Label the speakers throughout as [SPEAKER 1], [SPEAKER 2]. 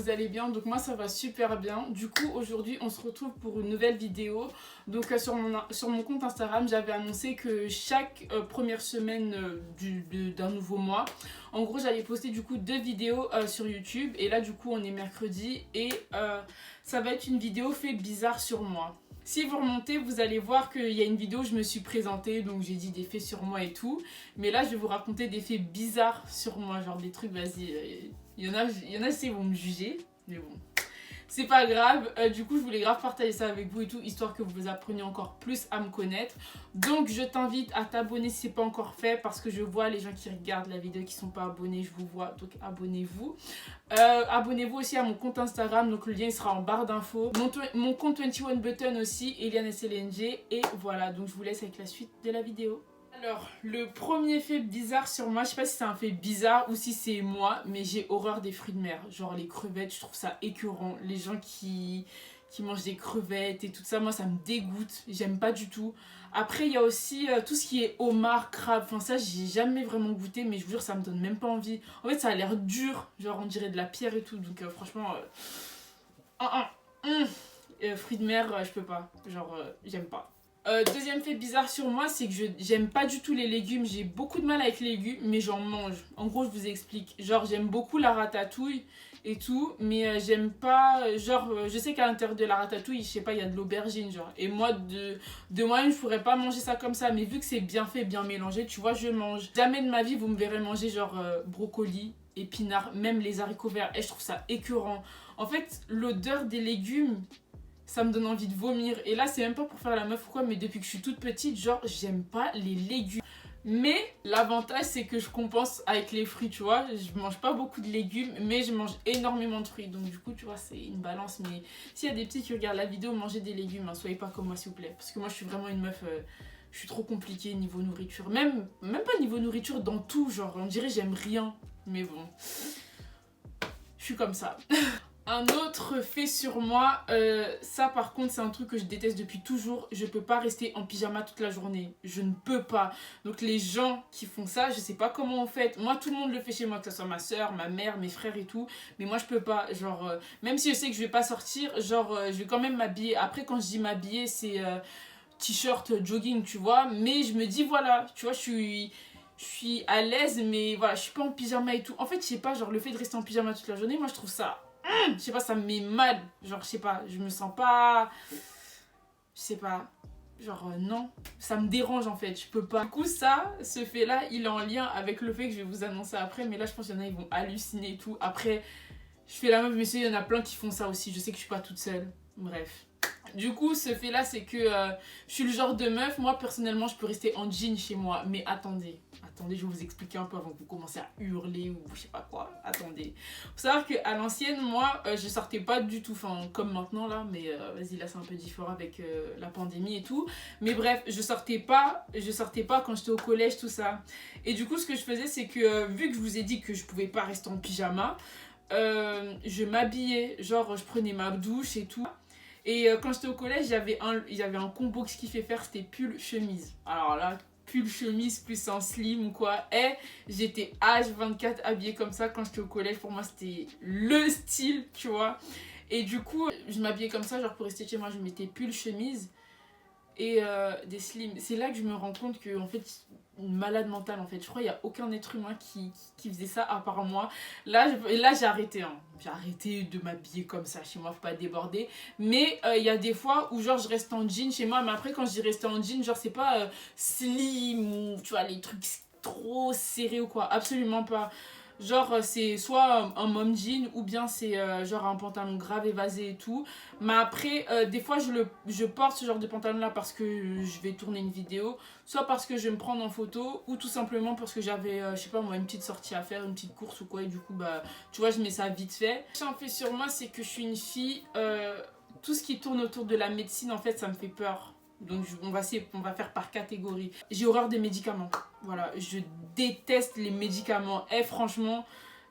[SPEAKER 1] vous allez bien. Donc moi ça va super bien. Du coup aujourd'hui on se retrouve pour une nouvelle vidéo. Donc sur mon compte Instagram j'avais annoncé que chaque première semaine d'un nouveau mois, en gros j'allais poster du coup 2 vidéos sur YouTube. Et là du coup on est mercredi et ça va être une vidéo fait bizarre sur moi. Si vous remontez, vous allez voir qu'il y a une vidéo où je me suis présentée, donc j'ai dit des faits sur moi et tout. Mais là, je vais vous raconter des faits bizarres sur moi, genre des trucs, vas-y. Il y en a, ils vont me juger, mais bon. C'est pas grave, du coup je voulais grave partager ça avec vous et tout, histoire que vous appreniez encore plus à me connaître. Donc je t'invite à t'abonner si c'est pas encore fait, parce que je vois les gens qui regardent la vidéo qui sont pas abonnés, je vous vois, donc abonnez-vous. Abonnez-vous aussi à mon compte Instagram, donc le lien il sera en barre d'infos. Mon compte 21 Button aussi, Eliane SLNG, et voilà, donc je vous laisse avec la suite de la vidéo. Alors, le premier fait bizarre sur moi, je sais pas si c'est un fait bizarre ou si c'est moi, mais j'ai horreur des fruits de mer. Genre les crevettes, je trouve ça écœurant. Les gens qui mangent des crevettes et tout ça, moi ça me dégoûte, j'aime pas du tout. Après, il y a aussi tout ce qui est homard, crabe, enfin ça j'ai jamais vraiment goûté, mais je vous jure ça me donne même pas envie. En fait ça a l'air dur, genre on dirait de la pierre et tout, donc franchement... fruits de mer, je peux pas, genre j'aime pas. Deuxième fait bizarre sur moi, c'est que j'aime pas du tout les légumes. J'ai beaucoup de mal avec les légumes, mais j'en mange. En gros, je vous explique. Genre, j'aime beaucoup la ratatouille et tout, mais j'aime pas... Genre, je sais qu'à l'intérieur de la ratatouille, je sais pas, il y a de l'aubergine, genre. Et moi, de moi-même, je pourrais pas manger ça comme ça. Mais vu que c'est bien fait, bien mélangé, tu vois, je mange. Jamais de ma vie, vous me verrez manger, genre, brocoli, épinards, même les haricots verts. Et je trouve ça écœurant. En fait, l'odeur des légumes... ça me donne envie de vomir. Et là, c'est même pas pour faire la meuf ou quoi, mais depuis que je suis toute petite, genre, j'aime pas les légumes. Mais l'avantage, c'est que je compense avec les fruits, tu vois. Je mange pas beaucoup de légumes, mais je mange énormément de fruits. Donc, du coup, tu vois, c'est une balance. Mais s'il y a des petits qui regardent la vidéo, mangez des légumes, hein. Soyez pas comme moi, s'il vous plaît. Parce que moi, je suis vraiment une meuf... je suis trop compliquée niveau nourriture. Même pas niveau nourriture, dans tout. Genre, on dirait j'aime rien. Mais bon. Je suis comme ça. Un autre fait sur moi, ça par contre c'est un truc que je déteste depuis toujours. Je peux pas rester en pyjama toute la journée. Je ne peux pas. Donc les gens qui font ça, je sais pas comment on fait. Moi tout le monde le fait chez moi, que ce soit ma soeur, ma mère, mes frères et tout. Mais moi je peux pas. Genre, même si je sais que je vais pas sortir, genre je vais quand même m'habiller. Après quand je dis m'habiller, c'est t-shirt, jogging, tu vois. Mais je me dis voilà, tu vois, je suis à l'aise, mais voilà, je suis pas en pyjama et tout. En fait, je sais pas, genre le fait de rester en pyjama toute la journée, moi je trouve ça... je sais pas, ça me met mal. Genre, je sais pas, je me sens pas... Je sais pas. Genre, non. Ça me dérange en fait, je peux pas. Du coup, ça, ce fait-là, il est en lien avec le fait que je vais vous annoncer après. Mais là, je pense qu'il y en a, ils vont halluciner et tout. Après, je fais la meuf, mais il y en a plein qui font ça aussi. Je sais que je suis pas toute seule. Bref. Du coup, ce fait-là, c'est que je suis le genre de meuf, moi personnellement, je peux rester en jean chez moi. Mais attendez, je vais vous expliquer un peu avant que vous commencez à hurler ou je sais pas quoi. Attendez. Faut savoir qu'à l'ancienne, moi, je sortais pas du tout, enfin, comme maintenant là, mais vas-y, là c'est un peu différent avec la pandémie et tout. Mais bref, je sortais pas quand j'étais au collège, tout ça. Et du coup, ce que je faisais, c'est que vu que je vous ai dit que je pouvais pas rester en pyjama, je m'habillais, genre je prenais ma douche et tout. Et quand j'étais au collège, il y avait un combo que je kiffais faire, c'était pull chemise. Alors là, pull chemise plus un slim ou quoi. Et j'étais H24 habillée comme ça quand j'étais au collège. Pour moi, c'était le style, tu vois. Et du coup, je m'habillais comme ça, genre pour rester chez moi, je mettais pull chemise et des slims. C'est là que je me rends compte que en fait une malade mentale en fait. Je crois qu'il n'y a aucun être humain qui faisait ça à part moi. Là j'ai arrêté. Hein. J'ai arrêté de m'habiller comme ça chez moi, faut pas déborder. Mais il y a des fois où genre je reste en jean chez moi. Mais après quand je dis rester en jean, genre c'est pas slim ou tu vois les trucs trop serrés ou quoi. Absolument pas. Genre c'est soit un mom jean ou bien c'est genre un pantalon grave évasé et tout. Mais après des fois je porte ce genre de pantalon là parce que je vais tourner une vidéo. Soit parce que je vais me prendre en photo ou tout simplement parce que j'avais je sais pas moi une petite sortie à faire, une petite course ou quoi. Et du coup bah tu vois je mets ça vite fait. Ce qui en fait sur moi c'est que je suis une fille, tout ce qui tourne autour de la médecine en fait ça me fait peur. Donc on va faire par catégorie. J'ai horreur des médicaments. Voilà, je déteste les médicaments. Et franchement,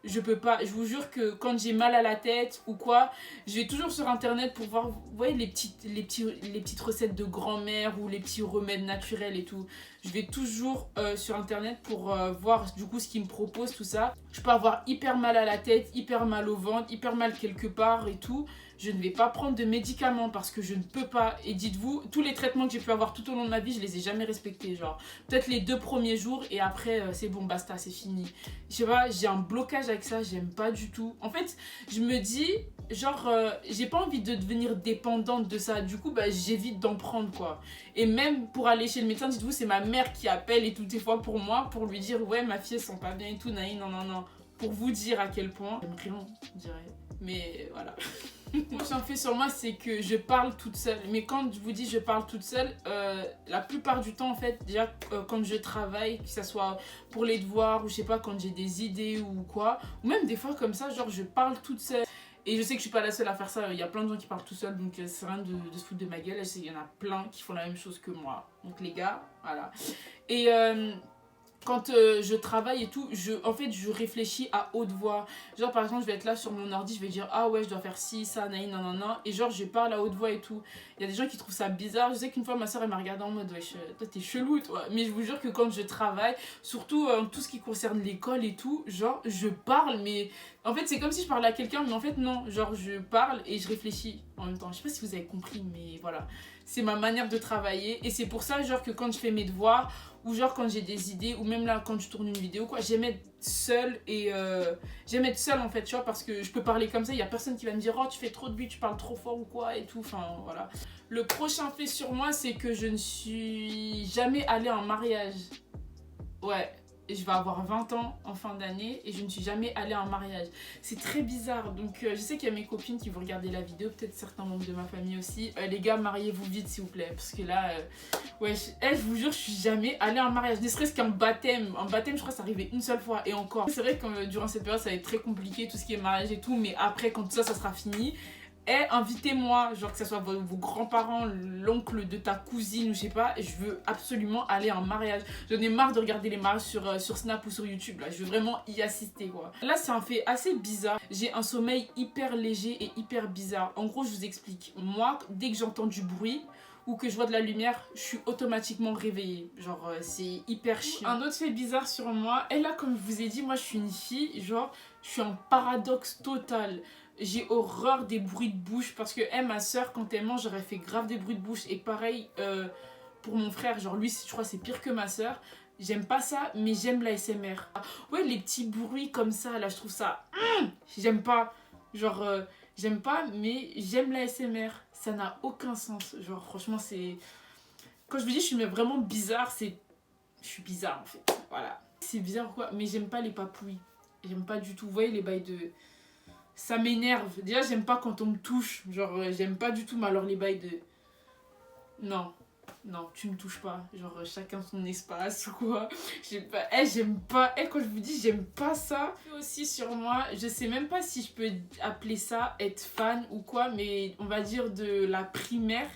[SPEAKER 1] je peux pas. Je vous jure que quand j'ai mal à la tête ou quoi, je vais toujours sur internet pour voir, vous voyez, les petites recettes de grand-mère ou les petits remèdes naturels et tout. Je vais toujours sur internet pour voir du coup ce qu'ils me proposent, tout ça. Je peux avoir hyper mal à la tête, hyper mal au ventre, hyper mal quelque part et tout. Je ne vais pas prendre de médicaments parce que je ne peux pas. Et dites-vous, tous les traitements que j'ai pu avoir tout au long de ma vie, je les ai jamais respectés. Genre, peut-être les 2 premiers jours et après, c'est bon, basta, c'est fini. Je sais pas, j'ai un blocage avec ça, j'aime pas du tout. En fait, je me dis, genre, j'ai pas envie de devenir dépendante de ça. Du coup, bah, j'évite d'en prendre, quoi. Et même pour aller chez le médecin, dites-vous, c'est ma mère qui appelle et toutes les fois pour moi, pour lui dire, ouais, ma fille, elle sent pas bien et tout, non, non, non. Pour vous dire à quel point, j'aime rien, je dirais. Mais voilà. Moi, j'en fais sur moi, c'est que je parle toute seule. Mais quand je vous dis je parle toute seule, la plupart du temps, en fait, déjà, quand je travaille, que ce soit pour les devoirs ou je sais pas, quand j'ai des idées ou quoi, ou même des fois comme ça, genre, je parle toute seule. Et je sais que je suis pas la seule à faire ça. Il y a plein de gens qui parlent tout seuls, donc c'est rien de se foutre de ma gueule. Je sais qu'il y en a plein qui font la même chose que moi. Donc les gars, voilà. Et quand je travaille et tout, en fait, je réfléchis à haute voix. Genre, par exemple, je vais être là sur mon ordi, je vais dire, ah ouais, je dois faire ci, ça, nanana. Et genre, je parle à haute voix et tout. Il y a des gens qui trouvent ça bizarre. Je sais qu'une fois, ma soeur, elle m'a regardé en mode, wesh, toi, t'es chelou, toi. Mais je vous jure que quand je travaille, surtout tout ce qui concerne l'école et tout, genre, je parle, mais en fait, c'est comme si je parlais à quelqu'un, mais en fait, non. Genre, je parle et je réfléchis en même temps. Je sais pas si vous avez compris, mais voilà. C'est ma manière de travailler. Et c'est pour ça, genre, que quand je fais mes devoirs, ou genre quand j'ai des idées, ou même là quand je tourne une vidéo, quoi, j'aime être seule et j'aime être seule en fait, tu vois, parce que je peux parler comme ça, il y a personne qui va me dire oh tu fais trop de bruit, tu parles trop fort ou quoi et tout, enfin voilà. Le prochain fait sur moi, c'est que je ne suis jamais allée en mariage. Ouais. Je vais avoir 20 ans en fin d'année et je ne suis jamais allée en mariage. C'est très bizarre. Donc je sais qu'il y a mes copines qui vont regarder la vidéo, peut-être certains membres de ma famille aussi. Les gars, mariez-vous vite s'il vous plaît. Parce que là, ouais, je vous jure, je suis jamais allée en mariage. Ne serait-ce qu'un baptême. Un baptême, je crois que ça arrivait une seule fois. Et encore. C'est vrai que durant cette période, ça va être très compliqué, tout ce qui est mariage et tout. Mais après, quand tout ça, ça sera fini. Invitez-moi, genre que ce soit vos grands-parents, l'oncle de ta cousine ou je sais pas, je veux absolument aller en mariage. J'en ai marre de regarder les mariages sur Snap ou sur YouTube, là, je veux vraiment y assister quoi. Là c'est un fait assez bizarre, j'ai un sommeil hyper léger et hyper bizarre. En gros je vous explique, moi dès que j'entends du bruit ou que je vois de la lumière, je suis automatiquement réveillée. Genre, c'est hyper chiant. Un autre fait bizarre sur moi, et là, comme je vous ai dit, moi, je suis une fille, genre, je suis en paradoxe total. J'ai horreur des bruits de bouche parce que ma soeur, quand elle mange, j'aurais fait grave des bruits de bouche. Et pareil pour mon frère, genre lui, je crois c'est pire que ma soeur. J'aime pas ça, mais j'aime l'ASMR. Ouais, les petits bruits comme ça, là, je trouve ça... j'aime pas. Genre, j'aime pas, mais j'aime l'ASMR. Ça n'a aucun sens. Genre, franchement, c'est... Quand je vous dis je suis vraiment bizarre, c'est... Je suis bizarre, en fait. Voilà. C'est bizarre quoi, mais j'aime pas les papouilles. J'aime pas du tout. Vous voyez les bails de... Ça m'énerve. Déjà, j'aime pas quand on me touche. Genre, j'aime pas du tout, mais alors les bails de... Non. Non, tu me touches pas. Genre, chacun son espace ou quoi. J'aime pas. Quand je vous dis, j'aime pas ça. Aussi sur moi, je sais même pas si je peux appeler ça être fan ou quoi, mais on va dire de la primaire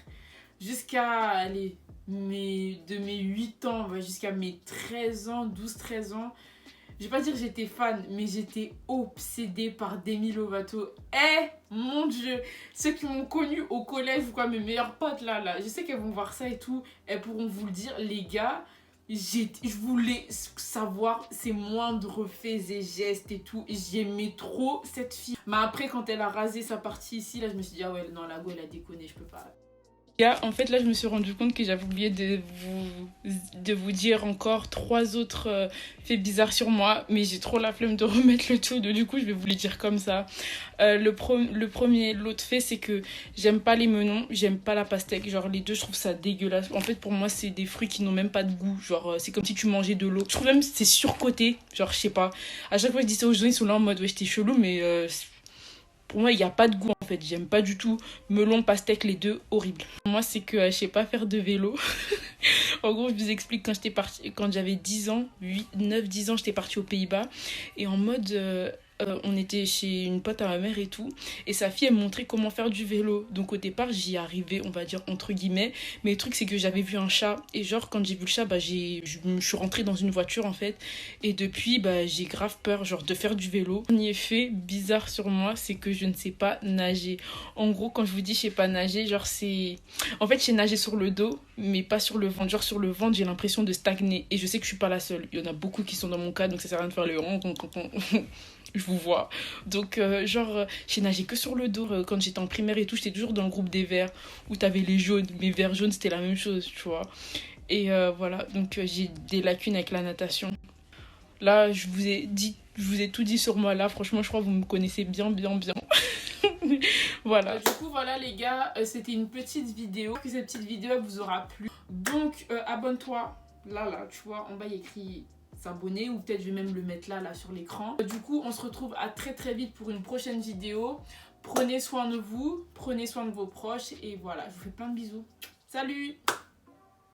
[SPEAKER 1] jusqu'à, allez, de mes 8 ans, jusqu'à mes 13 ans, 12-13 ans. Je vais pas dire que j'étais fan, mais j'étais obsédée par Demi Lovato. Mon Dieu, ceux qui m'ont connue au collège ou quoi, mes meilleures potes là, je sais qu'elles vont voir ça et tout, elles pourront vous le dire, les gars, je voulais savoir ses moindres faits et gestes et tout, j'aimais trop cette fille. Mais après, quand elle a rasé sa partie ici, là, je me suis dit, ah ouais, non, la go, elle a déconné, je peux pas. En fait, là, je me suis rendu compte que j'avais oublié de vous dire encore 3 autres faits bizarres sur moi, mais j'ai trop la flemme de remettre le tout, du coup, je vais vous les dire comme ça. L'autre fait, c'est que j'aime pas les melons, j'aime pas la pastèque, genre les deux, je trouve ça dégueulasse. En fait, pour moi, c'est des fruits qui n'ont même pas de goût, genre c'est comme si tu mangeais de l'eau. Je trouve même que c'est surcoté, genre je sais pas. À chaque fois que je dis ça aux gens, ils sont là en mode ouais, j'étais chelou, mais... pour moi, il n'y a pas de goût en fait. J'aime pas du tout. Melon, pastèque, les deux, horrible. Moi, c'est que je sais pas faire de vélo. En gros, je vous explique, quand j'avais 10 ans, 9-10 ans, j'étais partie aux Pays-Bas. Et en mode, on était chez une pote à ma mère et tout, et sa fille elle me montrait comment faire du vélo. Donc au départ j'y arrivais, on va dire entre guillemets, mais le truc c'est que j'avais vu un chat, et genre quand j'ai vu le chat, je me suis rentrée dans une voiture en fait, et depuis j'ai grave peur genre de faire du vélo. Un effet bizarre sur moi, c'est que je ne sais pas nager. En gros, quand je vous dis je sais pas nager, genre c'est... En fait, j'ai nagé sur le dos, mais pas sur le ventre. Genre sur le ventre, j'ai l'impression de stagner. Et je sais que je suis pas la seule. Il y en a beaucoup qui sont dans mon cas, donc ça sert à rien de faire le je vous vois. Donc, j'ai nagé que sur le dos. Quand j'étais en primaire et tout, j'étais toujours dans le groupe des verts, où t'avais les jaunes. Mais verts jaunes, c'était la même chose, tu vois. Et voilà, donc j'ai des lacunes avec la natation. Là, je vous ai tout dit sur moi là. Franchement, je crois que vous me connaissez bien, bien, bien. Voilà. Du coup, voilà les gars, c'était une petite vidéo. Que cette petite vidéo vous aura plu. Donc, abonne-toi. Là, tu vois, en bas, il y a écrit s'abonner. Ou peut-être je vais même le mettre là sur l'écran. Du coup, on se retrouve à très très vite pour une prochaine vidéo. Prenez soin de vous, prenez soin de vos proches. Et voilà, je vous fais plein de bisous. Salut!